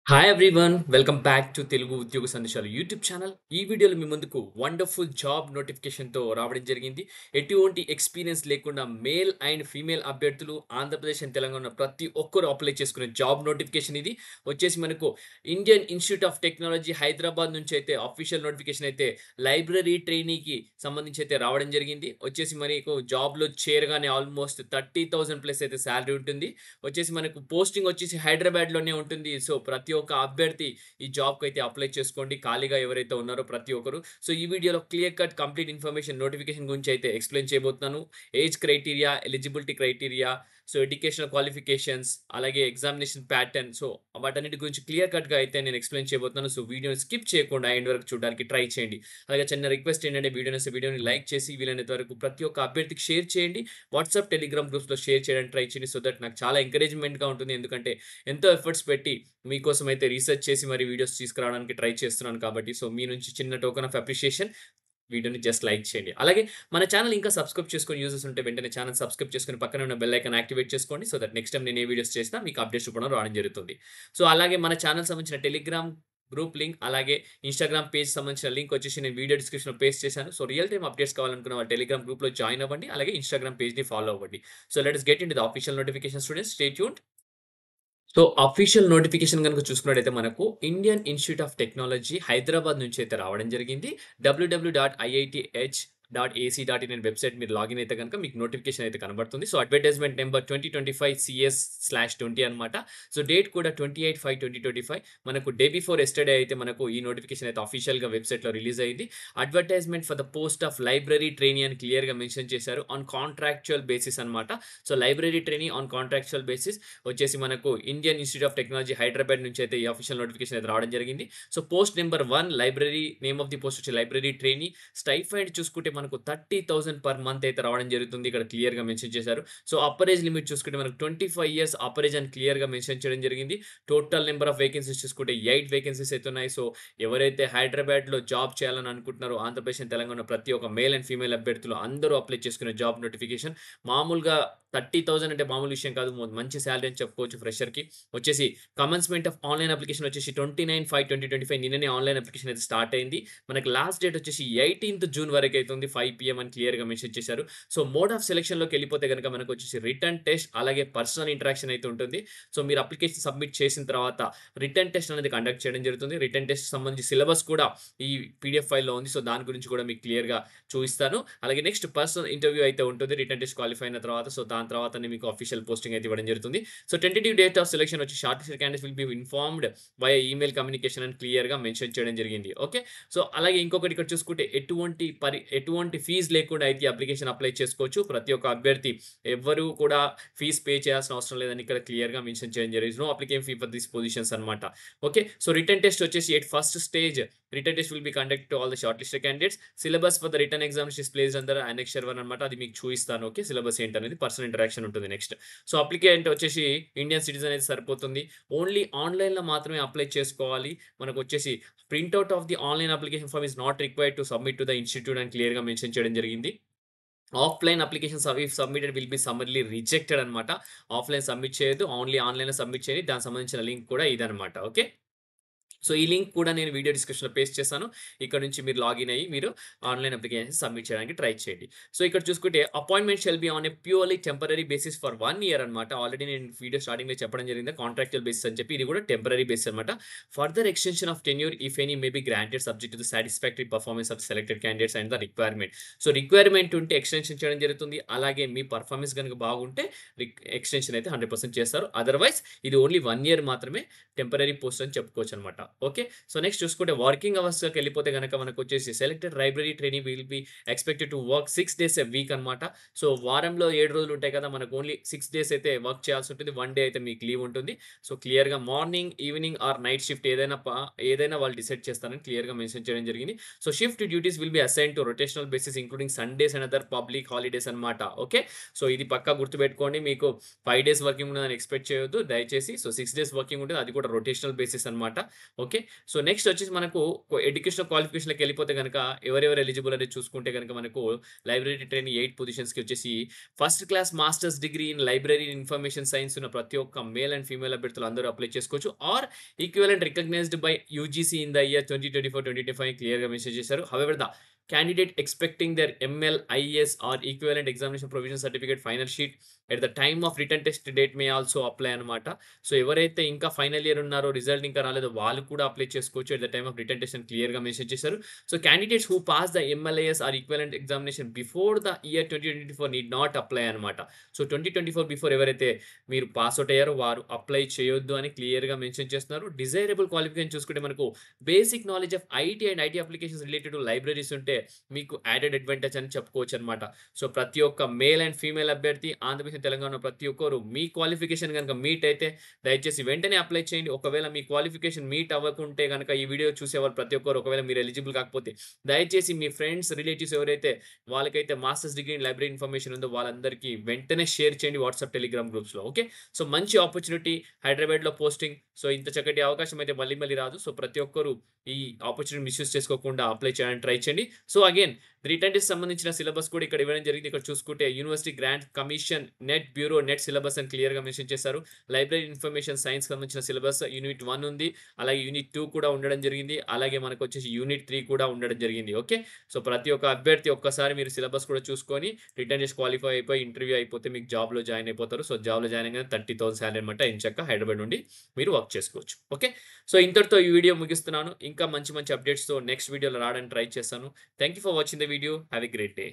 Hi everyone welcome back to Telugu ఉద్యోగ సందేశాలు YouTube channel. ఈ వీడియోలో మీ ముందుకు వండర్ఫుల్ జాబ్ నోటిఫికేషన్తో రావడం జరిగింది. ఎటువంటి ఎక్స్పీరియన్స్ లేకుండా మేల్ అండ్ ఫీమేల్ అభ్యర్థులు ఆంధ్రప్రదేశ్ అండ్ తెలంగాణ ప్రతి ఒక్కరు అప్లై చేసుకునే జాబ్ నోటిఫికేషన్ ఇది. వచ్చేసి మనకు Indian institute of technology Hyderabad నుంచి అయితే అఫీషియల్ నోటిఫికేషన్ అయితే లైబ్రరీ ట్రైనీకి సంబంధించి అయితే రావడం జరిగింది. వచ్చేసి మనకు జాబ్లో చేరగానే ఆల్మోస్ట్ 30,000 ప్లస్ అయితే శాలరీ ఉంటుంది. వచ్చేసి మనకు పోస్టింగ్ వచ్చేసి హైదరాబాద్‌లోనే ఉంటుంది. సో, ప్రతి ఒక్క అభ్యర్థి ఈ జాబ్‌కి అయితే అప్లై చేసుకోండి. ఖాళీగా ఎవరైతే ఉన్నారో ప్రతి ఒక్కరు. సో, ఈ వీడియోలో clear cut complete information notification గురించి అయితే ఎక్స్‌ప్లెయిన్ చేయబోతున్నాను. Age criteria, eligibility criteria, so, educational qualifications, అలాగే ఎగ్జామినేషన్ ప్యాటర్న్. సో, వాటన్నిటి గురించి క్లియర్ కట్‌గా అయితే నేను ఎక్స్‌ప్లెయిన్ చేయబోతున్నాను. సో, వీడియోని స్కిప్ చేయకుండా ఎండ్ వరకు చూడడానికి ట్రై చేయండి. అలాగే చిన్న రిక్వెస్ట్ ఏంటంటే వీడియోని లైక్ చేసి వీలైనంత వరకు ప్రతి ఒక్క అభ్యర్థికి షేర్ చేయండి. వాట్సాప్, టెలిగ్రామ్ గ్రూప్స్‌లో షేర్ చేయడానికి ట్రై చేయండి. సో దట్ నాకు చాలా ఎంకరేజ్‌మెంట్‌గా ఉంటుంది. ఎందుకంటే ఎంతో ఎఫర్ట్స్ పెట్టి మీకోసం అయితే రీసెర్చ్ చేసి మరి వీడియోస్ తీసుకురావడానికి ట్రై చేస్తున్నాను కాబట్టి. సో మీ నుంచి చిన్న టోకెన్ ఆఫ్ అప్రిషియేషన్ వీడియోని జస్ట్ లైక్ చేయండి. అలాగే మన ఛానెల్ ఇంకా సబ్స్క్రైబ్ చేసుకొని యూజర్స్ ఉంటే వెంటనే ఛానెల్ సబ్స్క్రైబ్ చేసుకొని పక్కనే ఉన్న బెల్ ఐకాన్ యాక్టివేట్ చేసుకోండి. సో దట్ నెక్స్ట్ టైమ్ నేను ఏ వీడియోస్ చేసినా మీకు అప్డేట్స్ రూపంలో రావడం జరుగుతుంది. సో అలాగే మన ఛానెల్ సంబంధించిన టెలిగ్రామ్ గ్రూప్ లింక్, అలాగే ఇన్‌స్టాగ్రామ్ పేజ్ సంబంధించిన లింక్ వచ్చేసి నేను వీడియో డిస్క్రిప్షన్‌లో పేస్ట్ చేశాను. సో రియల్ టైమ్ అప్డేట్స్ కావాలనుకున్న వాళ్ళు టెలిగ్రామ్ గ్రూప్‌లో జాయిన్ అవ్వండి. అలాగే ఇన్‌స్టాగ్రామ్ పేజ్‌ని ఫాలో అవ్వండి. So let us get into the official notification students. Stay tuned. So, official notification గనుక చూసుకున్నట్టయితే మనకు Indian institute of technology Hyderabad నుంచి అయితే రావడం జరిగింది. www.iith్.ac.in అనే వెబ్‌సైట్ మీరు లాగిన్ అయితే గనుక మీకు నోటిఫికేషన్ అయితే కనబడుతుంది. సో, అడ్వర్టైజ్‌మెంట్ నంబర్ 2025 CS/20 అన్నమాట. సో, డేట్ కూడా 28/5/2025 మనకు డే బిఫోర్ యెస్టర్‌డే అయితే మనకు ఈ నోటిఫికేషన్ అయితే అఫీషియల్‌గా వెబ్‌సైట్‌లో రిలీజ్ అయింది. Advertisement for the post of library trainee అని క్లియర్‌గా మెన్షన్ చేశారు. ఆన్ కాంట్రాక్చువల్ బేసిస్ అన్నమాట. So, library trainee on contractual basis వచ్చేసి మనకు Indian institute of technology Hyderabad నుంచి అయితే ఈ అఫీషియల్ నోటిఫికేషన్ అయితే రావడం జరిగింది. So, post number 1 library name of the post వచ్చి లైబ్రరీ ట్రైనీ. స్టైఫండ్ చూసుకుంటే మనకు 30,000 పర్ మంత్ అయితే రావడం జరుగుతుంది. ఇక్కడ క్లియర్‌గా మెన్షన్ చేశారు. సో, అప్పర్ ఏజ్ లిమిట్ చూసుకుంటే మనకు 25 ఇయర్స్ అప్పర్ ఏజ్ అని క్లియర్‌గా మెన్షన్ చేయడం జరిగింది. టోటల్ నంబర్ ఆఫ్ వేకెన్సీస్ చూసుకుంటే 8 వేకెన్సీస్ అయితే ఉన్నాయి. సో, ఎవరైతే హైదరాబాద్‌లో జాబ్ చేయాలని అనుకుంటున్నారో ఆంధ్రప్రదేశ్ అండ్ తెలంగాణ ప్రతి ఒక్క మేల్ అండ్ ఫీమేల్ అభ్యర్థులు అందరూ అప్లై చేసుకునే జాబ్ నోటిఫికేషన్. మామూలుగా 30,000 అంటే మామూలు విషయం కాదు. మంచి సాలరీ అని చెప్పుకోవచ్చు ఫ్రెషర్‌కి. వచ్చేసి కమెన్స్‌మెంట్ ఆఫ్ ఆన్‌లైన్ అప్లికేషన్ వచ్చేసి 29/5/2025 నిన్ననే ఆన్‌లైన్ అప్లికేషన్ అయితే స్టార్ట్ అయింది. మనకి లాస్ట్ డేట్ వచ్చేసి 18థ్ జూన్ వరకు అయితుంది. 5 పీఎం అని క్లియర్‌గా మెన్షన్ చేశారు. సో, మోడ్ ఆఫ్ సెలక్షన్‌లోకెళ్ళిపోతే గనుక మనకొచ్చేసి రిటన్ టెస్ట్, అలాగే పర్సనల్ ఇంటరాక్షన్ అయితే ఉంటుంది. సో, మీరు అప్లికేషన్ సబ్మిట్ చేసిన తర్వాత రిటన్ టెస్ట్ అనేది కండక్ట్ చేయడం జరుగుతుంది. రిటన్ టెస్ట్‌కి సంబంధించి సిలబస్ కూడా ఈ పీడీఎఫ్ ఫైల్‌లో ఉంది. సో, దాని గురించి కూడా మీకు క్లియర్‌గా చూయిస్తాను. అలాగే నెక్స్ట్ పర్సనల్ ఇంటర్వ్యూ అయితే ఉంటుంది. రిటన్ టెస్ట్ క్వాలిఫై అయిన తర్వాత. సో, దాని తర్వాతనే మీకు ఆఫీషియల్ పోస్టింగ్ అయితే ఇవ్వడం జరుగుతుంది. So, tentative date of selection వచ్చి short listed candidates will be informed via email communication అని క్లియర్‌గా మెన్షన్ చేయడం జరిగింది. ఓకే. సో, అలాగే ఇంకొకటి ఇక్కడ చూసుకుంటే ఎటువంటి ఫీజ్ లేకుండా అయితే అప్లికేషన్ అప్లై చేసుకోవచ్చు. ప్రతి ఒక్క అభ్యర్థి ఎవ్వరు కూడా ఫీజ్ పే చేయాల్సిన అవసరం లేదని ఇక్కడ క్లియర్‌గా మెన్షన్ చేయడం జరిగింది. No application fee for these positions అన్నమాట. ఓకే. సో, రిటన్ టెస్ట్ వచ్చేసి at first stage written test will be conduct to all the short listed candidates. Syllabus for the written examination is placed under annexure 1 అన్నమాట. అది మీకు చూయిస్తాను. Okay. Syllabus ఏంటనేది personal interaction ఉంటుంది next. So, applicant వచ్చేసి Indian citizen అయితే సరిపోతుంది. Only ఆన్‌లైన్‌లో మాత్రమే అప్లై చేసుకోవాలి. మనకొచ్చేసి print out of the online application form is not required to submit to the institute అని క్లియర్‌గా మెన్షన్ చేయడం జరిగింది. Offline applications if submitted will be summarily rejected అన్నమాట. ఆఫ్‌లైన్ సబ్మిట్ చేయొద్దు. ఓన్లీ ఆన్‌లైన్‌లో సబ్మిట్ చేయండి. దానికి సంబంధించిన లింక్ కూడా ఇదన్నమాట. ఓకే. సో, ఈ లింక్ కూడా నేను వీడియో డిస్క్రిప్షన్‌లో పేస్ట్ చేశాను. ఇక్కడ నుంచి మీరు లాగిన్ అయ్యి మీరు ఆన్‌లైన్ అప్లికేషన్ సబ్మిట్ చేయడానికి ట్రై చేయండి. సో, ఇక్కడ చూసుకుంటే appointment shall be on a purely temporary basis for 1 year అన్నమాట. ఆల్రెడీ నేను వీడియో స్టార్టింగ్‌లో చెప్పడం జరిగింది. కాంట్రాక్చువల్ బేసిస్ అని చెప్పి ఇది కూడా టెంపరరీ బేసిస్ అన్నమాట. Further extension of tenure if any may be granted subject to the satisfactory performance of selected candidates and the requirement. So, requirement ఉంటే ఎక్స్‌టెన్షన్ చేయడం జరుగుతుంది. అలాగే మీ పెర్ఫార్మెన్స్ గనుక బాగుంటే ఎక్స్‌టెన్షన్ అయితే 100% చేస్తారు. అదర్‌వైజ్ ఇది ఓన్లీ 1 ఇయర్ మాత్రమే టెంపరరీ పోస్ట్ అని చెప్పుకోవచ్చన్నమాట. ఓకే. సో, నెక్స్ట్ చూసుకుంటే వర్కింగ్ అవర్స్‌లోకెళ్ళిపోతే గనక మనకొచ్చేసి selected library trainee will be expected to work 6 days a week అన్నమాట. సో, వారంలో 7 రోజులు ఉంటాయి కదా! మనకు ఓన్లీ 6 డేస్ అయితే వర్క్ చేయాల్సి ఉంటుంది. 1 డే అయితే మీకు లీవ్ ఉంటుంది. సో, క్లియర్‌గా morning, evening or night shift ఏదైనా వాళ్ళు డిసైడ్ చేస్తారని క్లియర్‌గా మెన్షన్ చేయడం జరిగింది. So, shift duties will be assigned to rotational basis including Sundays and other public holidays అన్నమాట. ఓకే. సో, ఇది పక్కా గుర్తుపెట్టుకోండి. మీకు 5 డేస్ వర్కింగ్ ఉంటుందని ఎక్స్‌పెక్ట్ చేయొద్దు దయచేసి. సో, 6 డేస్ వర్కింగ్ ఉంటుంది. అది కూడా రొటేషనల్ బేసిస్ అన్నమాట. ఓకే. సో, నెక్స్ట్ వచ్చేసి మనకు ఎడ్యుకేషనల్ క్వాలిఫికేషన్‌లోకెళ్ళిపోతే గనక ఎవరెవరు ఎలిజిబుల్ అనేది చూసుకుంటే గనక మనకు లైబ్రరీ ట్రైనీ 8 పొజిషన్స్‌కి వచ్చేసి first class masters degree in library information science ఉన్న ప్రతి ఒక్క మేల్ అండ్ ఫీమేల్ అభ్యర్థులు అందరూ అప్లై చేసుకోవచ్చు. Or equivalent recognized by UGC in the year 2024, 2025 క్లియర్‌గా మెన్షన్ చేశారు. However the candidate expecting their ML, IAS or equivalent examination provision certificate final sheet at the time of written test date may also apply అన్నమాట. So, ఎవరైతే ఇంకా final year ఉన్నారో, result ఇంకా రాలేదో వాళ్ళు కూడా అప్లై చేసుకోవచ్చు. At the time of written test అని క్లియర్‌గా మెన్షన్ చేశారు. So, candidates who pass the MLIS or equivalent examination before the year 2024 need not apply అన్నమాట. సో, 2024 బిఫోర్ ఎవరైతే మీరు పాస్ ఔట్ అయ్యారో వారు అప్లై చేయొద్దు అని క్లియర్‌గా మెన్షన్ చేస్తున్నారు. డిజైరబుల్ క్వాలిఫికేషన్ చూసుకుంటే మనకు basic knowledge of IT and IT applications related to libraries ఉంటే మీకు యాడెడ్ అడ్వాంటేజ్ అని చెప్పుకోవచ్చనమాట. సో, ప్రతి ఒక్క మేల్ అండ్ ఫీమేల్ అభ్యర్థి ఆంధ్రప్రదేశ్, తెలంగాణ ప్రతి ఒక్కరు మీ క్వాలిఫికేషన్ గనుక మీట్ అయితే దయచేసి వెంటనే అప్లై చేయండి. ఒకవేళ మీ క్వాలిఫికేషన్ మీట్ అవ్వకుంటే గనక ఈ వీడియో చూసేవాళ్ళు ప్రతి ఒక్కరు ఒకవేళ మీరు ఎలిజిబుల్ కాకపోతే దయచేసి మీ ఫ్రెండ్స్, రిలేటివ్స్ ఎవరైతే వాళ్ళకైతే masters degree in library information ఉందో వాళ్ళందరికీ వెంటనే షేర్ చేయండి వాట్సాప్, టెలిగ్రామ్ గ్రూప్స్‌లో. ఓకే. సో, మంచి ఆపర్చునిటీ హైదరాబాద్‌లో పోస్టింగ్. సో, ఇంత చక్కటి అవకాశం అయితే మళ్ళీ మళ్ళీ రాదు. సో, ప్రతి ఒక్కరు ఈ ఆపర్చునిటీ మిస్‌యూజ్ చేసుకోకుండా అప్లై చేయడానికి ట్రై చేయండి. సో, అగైన్ రిటన్ టెస్ట్ సంబంధించిన సిలబస్ కూడా ఇక్కడ ఇవ్వడం జరిగింది. ఇక్కడ చూసుకుంటే university grant commission, net bureau, net syllabus అని క్లియర్‌గా మెన్షన్ చేశారు. లైబ్రరీ ఇన్ఫర్మేషన్ సైన్స్‌కి సంబంధించిన సిలబస్ యూనిట్ 1 ఉంది. అలాగే యూనిట్ 2 కూడా ఉండడం జరిగింది. అలాగే మనకొచ్చేసి యూనిట్ 3 కూడా ఉండడం జరిగింది. ఓకే. సో, ప్రతి ఒక్క అభ్యర్థి ఒక్కసారి మీరు సిలబస్ కూడా చూసుకొని రిటన్ టెస్ట్ క్వాలిఫై అయిపోయి ఇంటర్వ్యూ అయిపోతే మీకు జాబ్‌లో జాయిన్ అయిపోతారు. సో, జాబ్‌లో జాయిన్ అయ్యంగానే 30,000 సాలరీ అనమాట. ఎంచక్కా హైదరాబాద్ నుండి మీరు వర్క్ చేసుకోవచ్చు. ఓకే. సో, ఇంతటితో ఈ వీడియో ముగిస్తున్నాను. ఇంకా మంచి మంచి అప్డేట్స్‌తో నెక్స్ట్ వీడియోలో రావడానికి ట్రై చేస్తాను. Thank you for watching the video. Have a great day.